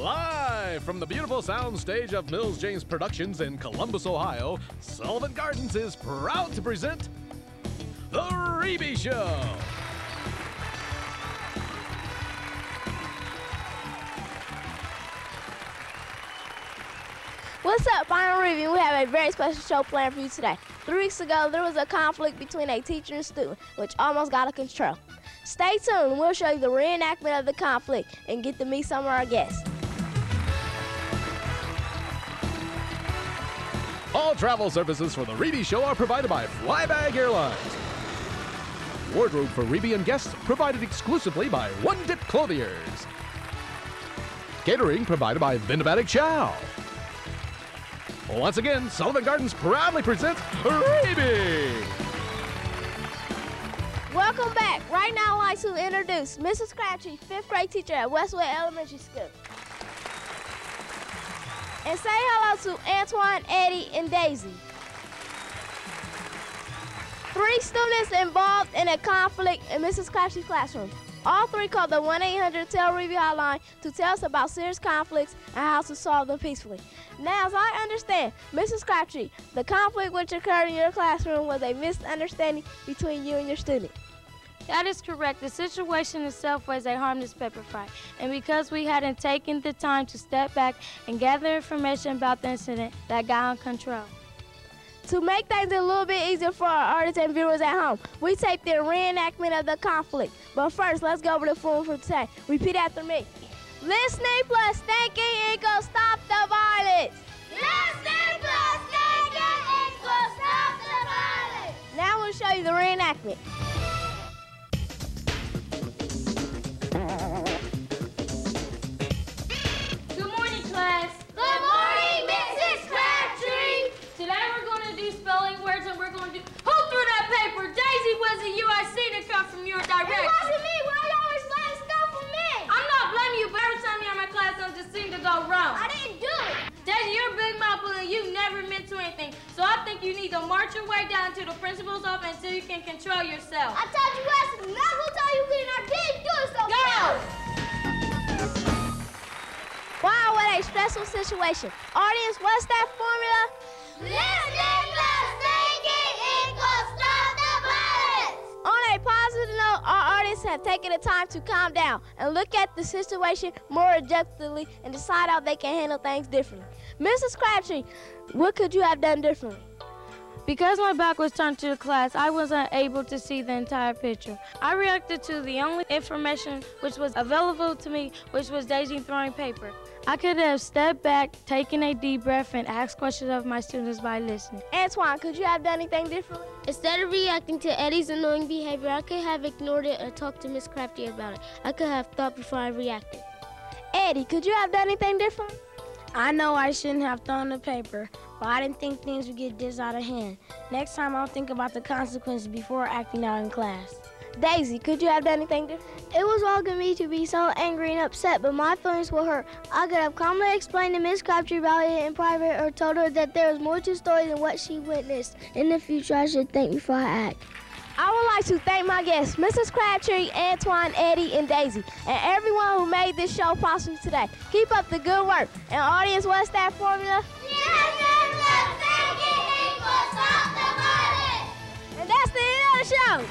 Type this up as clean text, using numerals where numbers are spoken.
Live from the beautiful soundstage of Mills James Productions in Columbus, Ohio, Sullivant Gardens is proud to present The Rebbie Show. What's up, I'm Rebbie. We have a very special show planned for you today. 3 weeks ago, there was a conflict between a teacher and student, which almost got out of control. Stay tuned, we'll show you the reenactment of the conflict and get to meet some of our guests. All travel services for The Rebbie Show are provided by Flybag Airlines. Wardrobe for Rebbie and guests provided exclusively by One Dip Clothiers. Catering provided by Vindivatic Chow. Once again, Sullivant Gardens proudly presents Rebbie. Welcome back. Right now, I'd like to introduce Mrs. Crabtree, 5th grade teacher at Westwood Elementary School. And say hello to Antoine, Eddie, and Daisy. 3 students involved in a conflict in Mrs. Crabtree's classroom. All 3 called the 1-800-TELL-REBBIE hotline to tell us about serious conflicts and how to solve them peacefully. Now, as I understand, Mrs. Crabtree, the conflict which occurred in your classroom was a misunderstanding between you and your student. That is correct. The situation itself was a harmless pepper fight, and because we hadn't taken the time to step back and gather information about the incident, that got out of control. To make things a little bit easier for our artists and viewers at home, we taped the reenactment of the conflict. But first, let's go over the form for today. Repeat after me. Listening plus thinking equals stop the violence. Listening plus thinking equals stop the violence. Now we'll show you the reenactment. Good morning, class. Good morning, Mrs. Crabtree. Today we're going to do spelling words, and we're going to do... Who threw that paper? Daisy, was it you? I seen it come from your direction. It wasn't me. Why you always blaming stuff from me? I'm not blaming you, but every time you're in my class, I'm just seem to go wrong. I didn't do it. Daisy, you're a big mouth and you never meant to anything. So I think you need to march your way down to the principal's office until you can control yourself. I told you last time. Now I'm going to tell you again. I didn't do it, so Go! Wow, what a stressful situation. Audience, what's that formula? Listening plus thinking equals stop the violence. On a positive note, our artists have taken the time to calm down and look at the situation more objectively and decide how they can handle things differently. Mrs. Crabtree, what could you have done differently? Because my back was turned to the class, I wasn't able to see the entire picture. I reacted to the only information which was available to me, which was Daisy throwing paper. I could have stepped back, taken a deep breath, and asked questions of my students by listening. Antoine, could you have done anything differently? Instead of reacting to Eddie's annoying behavior, I could have ignored it or talked to Miss Crabtree about it. I could have thought before I reacted. Eddie, could you have done anything differently? I know I shouldn't have thrown the paper, but I didn't think things would get this out of hand. Next time I'll think about the consequences before acting out in class. Daisy, could you have done anything different? It was wrong of me to be so angry and upset, but my feelings were hurt. I could have calmly explained to Miss Crabtree about it in private or told her that there was more to the story than what she witnessed. In the future, I should think before I act. I would like to thank my guests, Mrs. Crabtree, Antoine, Eddie, and Daisy, and everyone who made this show possible today. Keep up the good work. And audience, what's that formula? And that's the end of the show.